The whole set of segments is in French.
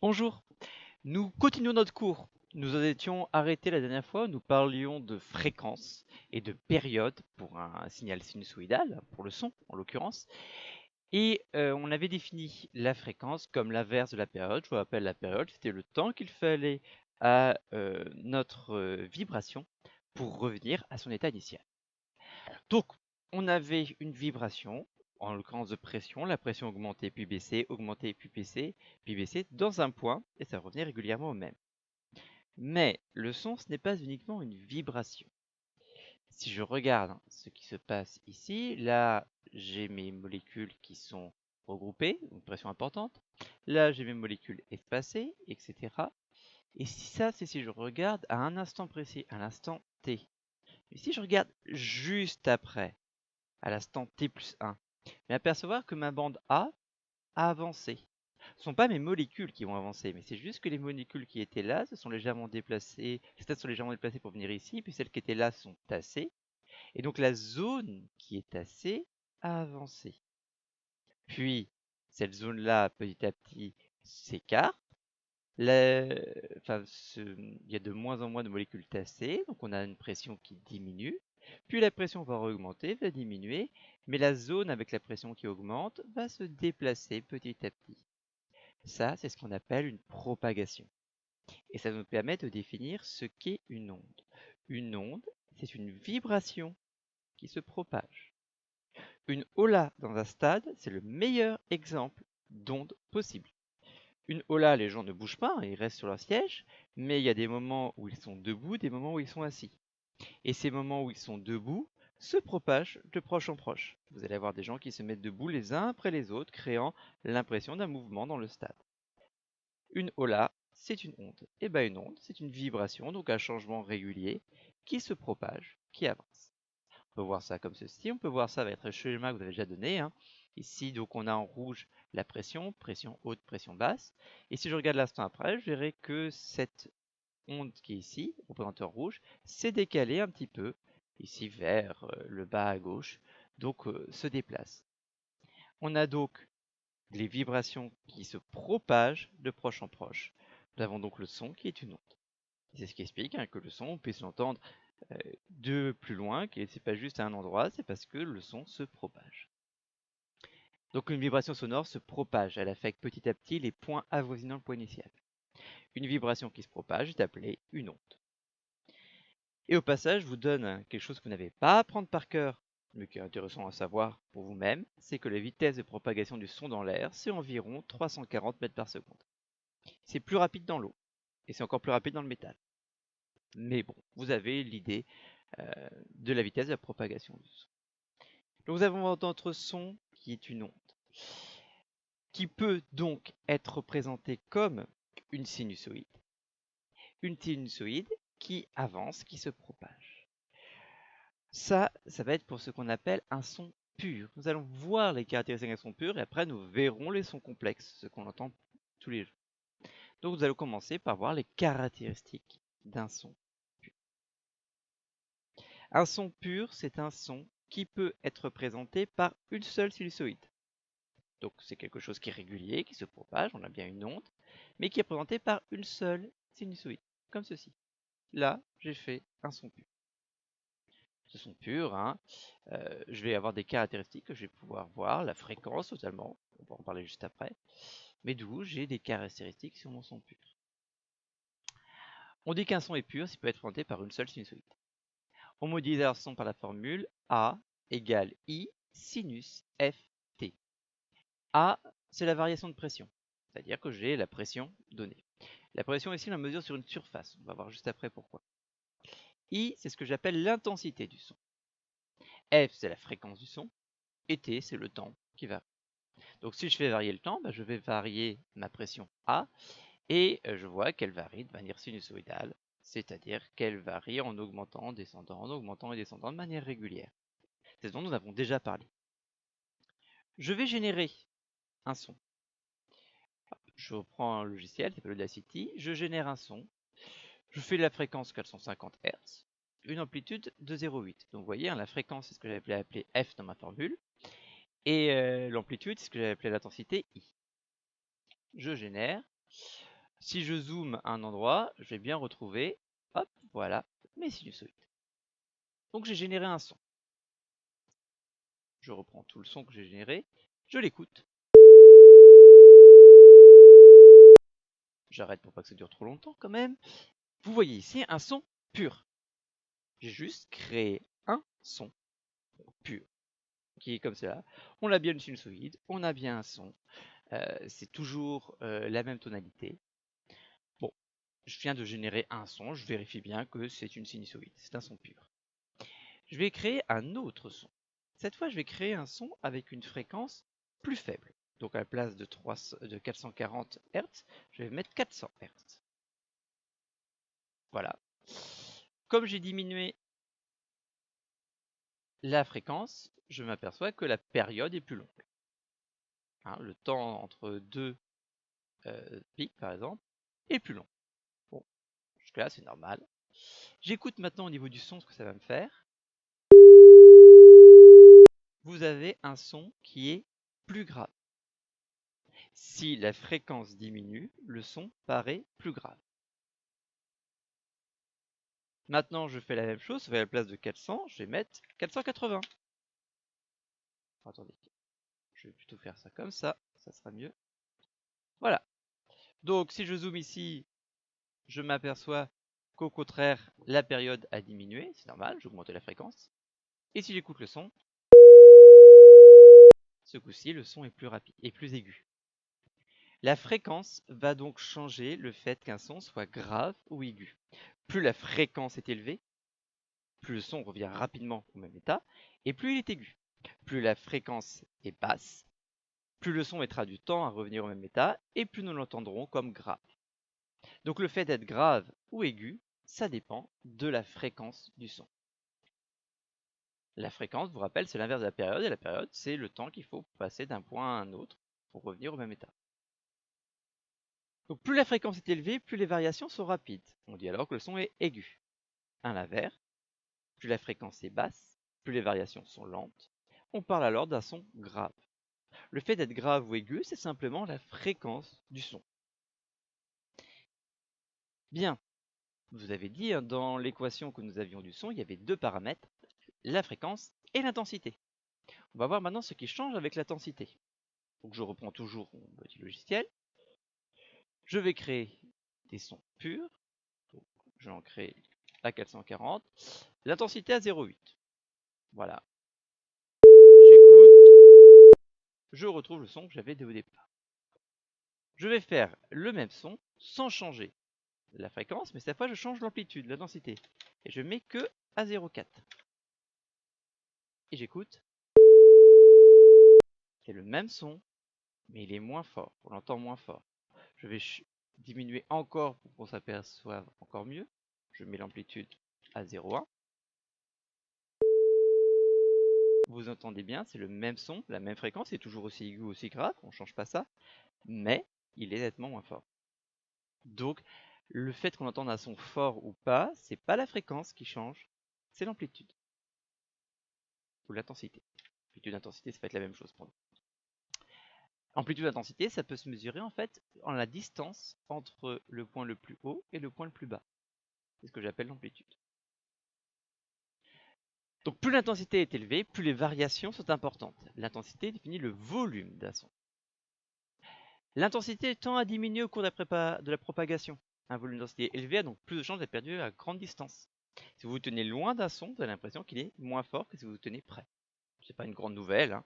Bonjour, nous continuons notre cours. Nous en étions arrêtés la dernière fois, nous parlions de fréquence et de période pour un signal sinusoïdal, pour le son en l'occurrence, et on avait défini la fréquence comme l'inverse de la période. Je vous rappelle, la période, c'était le temps qu'il fallait à notre vibration pour revenir à son état initial. Donc, on avait une vibration, en l'occurrence de pression, la pression augmentée puis puis baissée, dans un point, et ça revenait régulièrement au même. Mais le son, ce n'est pas uniquement une vibration. Si je regarde ce qui se passe ici, là, j'ai mes molécules qui sont regroupées, une pression importante. Là, j'ai mes molécules espacées, etc. Et si ça, c'est si je regarde à un instant précis, à l'instant t. Et si je regarde juste après, à l'instant t plus 1, mais apercevoir que ma bande A avancé. Ce ne sont pas mes molécules qui vont avancer, mais c'est juste que les molécules qui étaient là se sont légèrement déplacées, certaines sont légèrement déplacées pour venir ici, puis celles qui étaient là sont tassées, et donc la zone qui est tassée a avancé. Puis, cette zone-là, petit à petit, s'écarte. Enfin, il y a de moins en moins de molécules tassées, donc on a une pression qui diminue. Puis la pression va augmenter, va diminuer, mais la zone avec la pression qui augmente va se déplacer petit à petit. Ça, c'est ce qu'on appelle une propagation. Et ça nous permet de définir ce qu'est une onde. Une onde, c'est une vibration qui se propage. Une hola dans un stade, c'est le meilleur exemple d'onde possible. Une hola, les gens ne bougent pas, ils restent sur leur siège, mais il y a des moments où ils sont debout, des moments où ils sont assis. Et ces moments où ils sont debout se propagent de proche en proche. Vous allez avoir des gens qui se mettent debout les uns après les autres, créant l'impression d'un mouvement dans le stade. Une hola, c'est une onde. Et bien une onde, c'est une vibration, donc un changement régulier, qui se propage, qui avance. On peut voir ça comme ceci, on peut voir ça avec le schéma que vous avez déjà donné. Ici, donc, on a en rouge la pression, pression haute, pression basse. Et si je regarde l'instant après, je verrai que cette onde qui est ici, représentée en rouge, s'est décalée un petit peu, ici vers le bas à gauche, donc se déplace. On a donc les vibrations qui se propagent de proche en proche. Nous avons donc le son qui est une onde. C'est ce qui explique que le son, on puisse l'entendre de plus loin, que c'est pas juste à un endroit, c'est parce que le son se propage. Donc une vibration sonore se propage, elle affecte petit à petit les points avoisinant le point initial. Une vibration qui se propage est appelée une onde. Et au passage, je vous donne quelque chose que vous n'avez pas à apprendre par cœur, mais qui est intéressant à savoir pour vous-même, c'est que la vitesse de propagation du son dans l'air, c'est environ 340 mètres par seconde. C'est plus rapide dans l'eau, et c'est encore plus rapide dans le métal. Mais bon, vous avez l'idée de la vitesse de la propagation du son. Donc nous avons notre son qui est une onde, qui peut donc être représentée comme une sinusoïde. Une sinusoïde qui avance, qui se propage. Ça va être pour ce qu'on appelle un son pur. Nous allons voir les caractéristiques d'un son pur et après nous verrons les sons complexes, ce qu'on entend tous les jours. Donc nous allons commencer par voir les caractéristiques d'un son pur. Un son pur, c'est un son qui peut être représenté par une seule sinusoïde. Donc c'est quelque chose qui est régulier, qui se propage, on a bien une onde, mais qui est représenté par une seule sinusoïde, comme ceci. Là, j'ai fait un son pur. Ce son pur, je vais avoir des caractéristiques que je vais pouvoir voir, la fréquence totalement, on va en parler juste après, mais d'où j'ai des caractéristiques sur mon son pur. On dit qu'un son est pur s'il peut être représenté par une seule sinusoïde. On modélise alors ce son par la formule A égale I sinus Ft. A, c'est la variation de pression, c'est-à-dire que j'ai la pression donnée. La pression ici, on la mesure sur une surface, on va voir juste après pourquoi. I, c'est ce que j'appelle l'intensité du son. F, c'est la fréquence du son. Et T, c'est le temps qui varie. Donc si je fais varier le temps, je vais varier ma pression A, et je vois qu'elle varie de manière sinusoïdale, c'est-à-dire qu'elle varie en augmentant, en descendant, en augmentant et descendant de manière régulière. C'est ce dont nous avons déjà parlé. Je vais générer un son. Je reprends un logiciel, c'est Audacity, je génère un son, je fais la fréquence 450 Hz, une amplitude de 0,8. Donc vous voyez, la fréquence, c'est ce que j'avais appelé F dans ma formule, et l'amplitude, c'est ce que j'avais appelé l'intensité I. Je génère, Si je zoome à un endroit, je vais bien retrouver, hop, voilà, mes sinusoïdes. Donc j'ai généré un son. Je reprends tout le son que j'ai généré, je l'écoute. J'arrête pour pas que ça dure trop longtemps quand même. Vous voyez ici un son pur. J'ai juste créé un son pur qui est comme cela. On a bien une sinusoïde, on a bien un son. C'est toujours la même tonalité. Bon, je viens de générer un son, je vérifie bien que c'est une sinusoïde, c'est un son pur. Je vais créer un autre son. Cette fois, je vais créer un son avec une fréquence plus faible. Donc à la place de 440 Hz, je vais mettre 400 Hz. Voilà. Comme j'ai diminué la fréquence, je m'aperçois que la période est plus longue. Hein, le temps entre deux pics, par exemple, est plus long. Bon, jusque-là, c'est normal. J'écoute maintenant au niveau du son ce que ça va me faire. Vous avez un son qui est plus grave. Si la fréquence diminue, le son paraît plus grave. Maintenant, je fais la même chose, sauf à la place de 400, je vais mettre 480. Attendez, je vais plutôt faire ça comme ça sera mieux. Voilà. Donc, si je zoome ici, je m'aperçois qu'au contraire, la période a diminué, c'est normal, j'ai augmenté la fréquence. Et si j'écoute le son, ce coup-ci, le son est plus rapide et plus aigu. La fréquence va donc changer le fait qu'un son soit grave ou aigu. Plus la fréquence est élevée, plus le son revient rapidement au même état, et plus il est aigu. Plus la fréquence est basse, plus le son mettra du temps à revenir au même état, et plus nous l'entendrons comme grave. Donc le fait d'être grave ou aigu, ça dépend de la fréquence du son. La fréquence, je vous rappelle, c'est l'inverse de la période, et la période, c'est le temps qu'il faut passer d'un point à un autre pour revenir au même état. Donc plus la fréquence est élevée, plus les variations sont rapides. On dit alors que le son est aigu. À l'inverse, plus la fréquence est basse, plus les variations sont lentes. On parle alors d'un son grave. Le fait d'être grave ou aigu, c'est simplement la fréquence du son. Bien, vous avez dit, dans l'équation que nous avions du son, il y avait deux paramètres, la fréquence et l'intensité. On va voir maintenant ce qui change avec l'intensité. Donc je reprends toujours mon petit logiciel. Je vais créer des sons purs. Donc, je vais en créer à 440. L'intensité à 0,8. Voilà. J'écoute. Je retrouve le son que j'avais au départ. Je vais faire le même son sans changer la fréquence, mais cette fois je change l'amplitude, la densité. Et je mets que à 0,4. Et j'écoute. C'est le même son, mais il est moins fort. On l'entend moins fort. Je vais diminuer encore pour qu'on s'aperçoive encore mieux. Je mets l'amplitude à 0,1. Vous entendez bien, c'est le même son, la même fréquence, c'est toujours aussi aigu, aussi grave, on ne change pas ça, mais il est nettement moins fort. Donc, le fait qu'on entende un son fort ou pas, c'est pas la fréquence qui change, c'est l'amplitude. Ou l'intensité. Amplitude et intensité, ça va être la même chose pour nous. Amplitude et intensité, ça peut se mesurer en fait en la distance entre le point le plus haut et le point le plus bas. C'est ce que j'appelle l'amplitude. Donc plus l'intensité est élevée, plus les variations sont importantes. L'intensité définit le volume d'un son. L'intensité tend à diminuer au cours de la propagation. Un volume d'intensité élevé a donc plus de chances d'être perdu à grande distance. Si vous vous tenez loin d'un son, vous avez l'impression qu'il est moins fort que si vous vous tenez près. C'est pas une grande nouvelle, hein.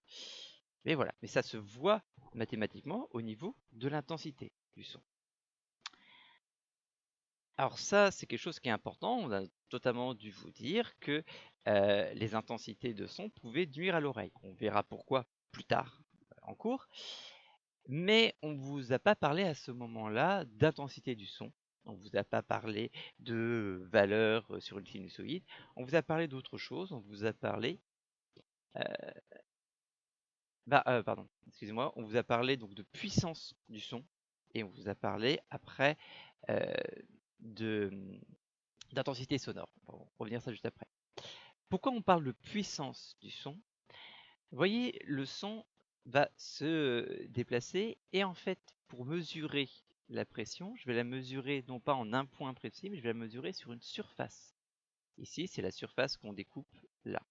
Mais voilà. Mais ça se voit mathématiquement au niveau de l'intensité du son. Alors ça, c'est quelque chose qui est important. On a totalement dû vous dire que les intensités de son pouvaient nuire à l'oreille. On verra pourquoi plus tard en cours. Mais on ne vous a pas parlé à ce moment-là d'intensité du son. On ne vous a pas parlé de valeur sur une sinusoïde. On vous a parlé d'autre chose. On vous a parlé... pardon, excusez-moi. On vous a parlé donc de puissance du son. Et on vous a parlé après d'intensité sonore. On va revenir ça juste après. Pourquoi on parle de puissance du son? Vous voyez, le son va se déplacer et en fait, pour mesurer la pression, je vais la mesurer non pas en un point précis, mais je vais la mesurer sur une surface. Ici, c'est la surface qu'on découpe là.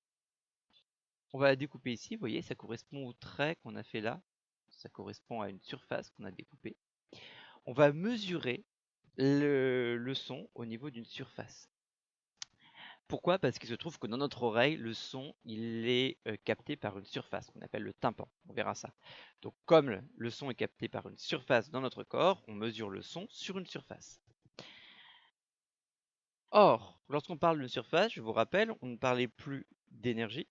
On va la découper ici, vous voyez, ça correspond au trait qu'on a fait là. Ça correspond à une surface qu'on a découpée. On va mesurer le son au niveau d'une surface. Pourquoi? Parce qu'il se trouve que dans notre oreille, le son, il est capté par une surface qu'on appelle le tympan. On verra ça. Donc comme le son est capté par une surface dans notre corps, on mesure le son sur une surface. Or, lorsqu'on parle de surface, je vous rappelle, on ne parlait plus d'énergie,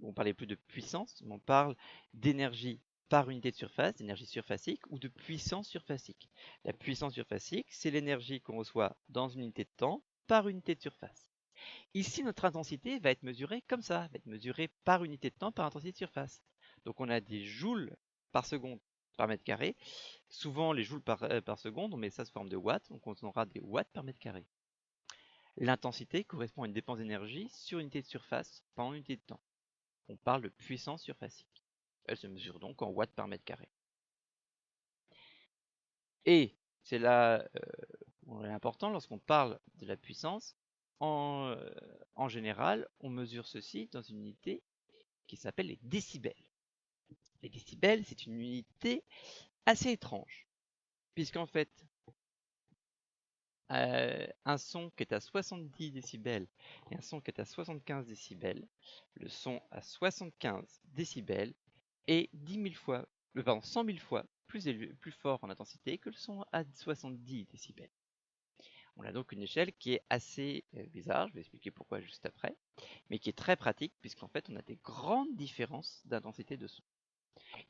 on ne parlait plus de puissance, mais on parle d'énergie par unité de surface, d'énergie surfacique ou de puissance surfacique. La puissance surfacique, c'est l'énergie qu'on reçoit dans une unité de temps par unité de surface. Ici, notre intensité va être mesurée comme ça, va être mesurée par unité de temps par intensité de surface. Donc on a des joules par seconde par mètre carré. Souvent, les joules par seconde, on met ça sous forme de watts, donc on aura des watts par mètre carré. L'intensité correspond à une dépense d'énergie sur unité de surface par unité de temps. On parle de puissance surfacique. Elle se mesure donc en watts par mètre carré. Et c'est là important lorsqu'on parle de la puissance. En général, on mesure ceci dans une unité qui s'appelle les décibels. Les décibels, c'est une unité assez étrange, puisqu'en fait, un son qui est à 70 décibels et un son qui est à 75 décibels, le son à 75 décibels est 100 000 fois plus fort en intensité que le son à 70 décibels. On a donc une échelle qui est assez bizarre, je vais expliquer pourquoi juste après, mais qui est très pratique puisqu'en fait on a des grandes différences d'intensité de son.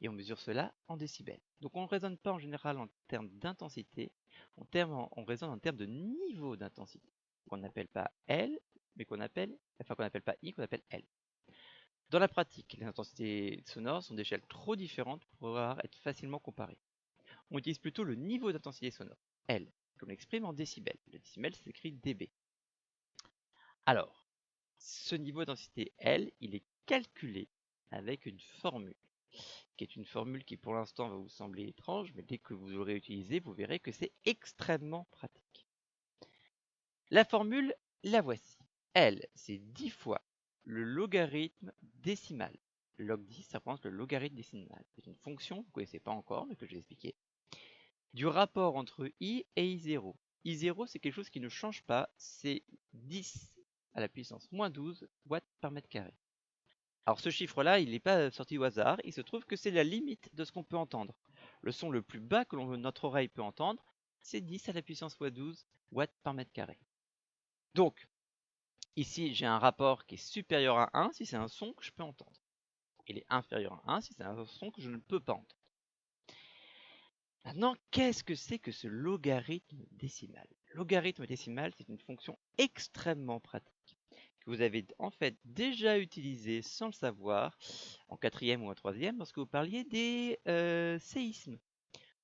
Et on mesure cela en décibels. Donc on ne raisonne pas en général en termes d'intensité, on raisonne en termes de niveau d'intensité, qu'on n'appelle pas L, mais qu'on n'appelle pas I, qu'on appelle L. Dans la pratique, les intensités sonores sont d'échelles trop différentes pour pouvoir être facilement comparées. On utilise plutôt le niveau d'intensité sonore, L, comme l'exprime en décibels. Le décibel s'écrit dB. Alors, ce niveau d'intensité L, il est calculé avec une formule, qui est une formule qui pour l'instant va vous sembler étrange, mais dès que vous l'aurez utilisée, vous verrez que c'est extrêmement pratique. La formule, la voici. L, c'est 10 fois le logarithme décimal. Log 10, ça représente le logarithme décimal. C'est une fonction que vous ne connaissez pas encore, mais que je vais expliquer. Du rapport entre I et I0. I0, c'est quelque chose qui ne change pas, c'est 10 à la puissance moins 12 watts par mètre carré. Alors ce chiffre-là, il n'est pas sorti au hasard, il se trouve que c'est la limite de ce qu'on peut entendre. Le son le plus bas que notre oreille peut entendre, c'est 10 à la puissance x 12 watts par mètre carré. Donc, ici, j'ai un rapport qui est supérieur à 1 si c'est un son que je peux entendre. Il est inférieur à 1 si c'est un son que je ne peux pas entendre. Maintenant, qu'est-ce que c'est que ce logarithme décimal? Logarithme décimal, c'est une fonction extrêmement pratique que vous avez en fait déjà utilisée sans le savoir en quatrième ou en troisième lorsque vous parliez des séismes.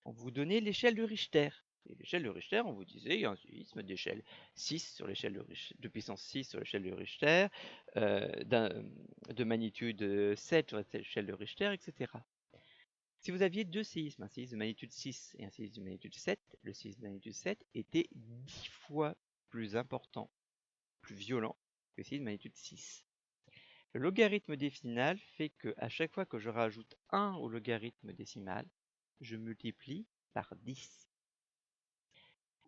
On vous donnait l'échelle de Richter. Et l'échelle de Richter, on vous disait il y a un séisme d'échelle 6 sur l'échelle de puissance 6 sur l'échelle de Richter, de magnitude 7 sur l'échelle de Richter, etc. Si vous aviez deux séismes, un séisme de magnitude 6 et un séisme de magnitude 7, le séisme de magnitude 7 était 10 fois plus important, plus violent que le séisme de magnitude 6. Le logarithme décimal fait que à chaque fois que je rajoute 1 au logarithme décimal, je multiplie par 10.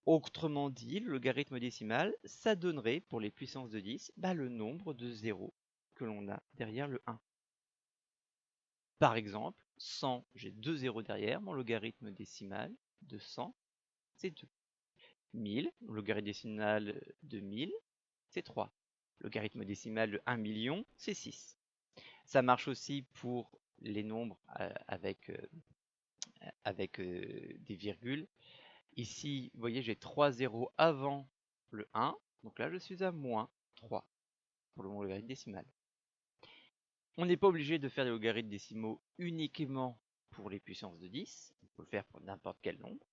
Autrement dit, le logarithme décimal, ça donnerait pour les puissances de 10 le nombre de zéros que l'on a derrière le 1. Par exemple, 100, j'ai 2 zéros derrière, mon logarithme décimal de 100, c'est 2. 1000, le logarithme décimal de 1000, c'est 3. Le logarithme décimal de 1 million, c'est 6. Ça marche aussi pour les nombres avec des virgules. Ici, vous voyez, j'ai 3 zéros avant le 1, donc là je suis à moins 3 pour le logarithme décimal. On n'est pas obligé de faire des logarithmes décimaux uniquement pour les puissances de 10, on peut le faire pour n'importe quel nombre.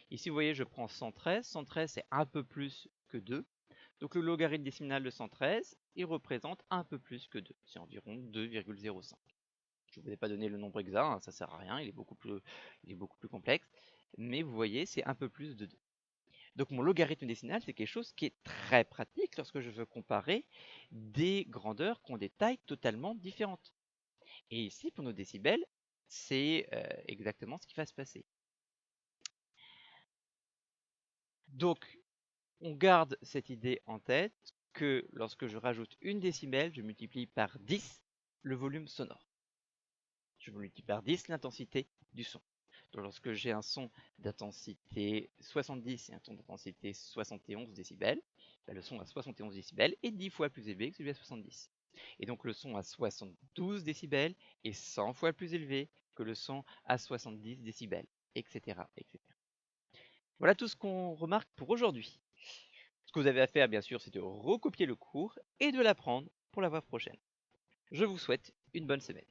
Ici, vous voyez, je prends 113, 113 c'est un peu plus que 2, donc le logarithme décimal de 113, il représente un peu plus que 2, c'est environ 2,05. Je ne vous ai pas donné le nombre exact, ça ne sert à rien, il est beaucoup plus complexe, mais vous voyez, c'est un peu plus de 2. Donc mon logarithme décimal, c'est quelque chose qui est très pratique lorsque je veux comparer des grandeurs qui ont des tailles totalement différentes. Et ici, pour nos décibels, c'est exactement ce qui va se passer. Donc, on garde cette idée en tête que lorsque je rajoute une décibel, je multiplie par 10 le volume sonore. Je multiplie par 10 l'intensité du son. Donc, lorsque j'ai un son d'intensité 70 et un son d'intensité 71 décibels, le son à 71 décibels est 10 fois plus élevé que celui à 70. Et donc le son à 72 décibels est 100 fois plus élevé que le son à 70 décibels, etc., etc. Voilà tout ce qu'on remarque pour aujourd'hui. Ce que vous avez à faire, bien sûr, c'est de recopier le cours et de l'apprendre pour la fois prochaine. Je vous souhaite une bonne semaine.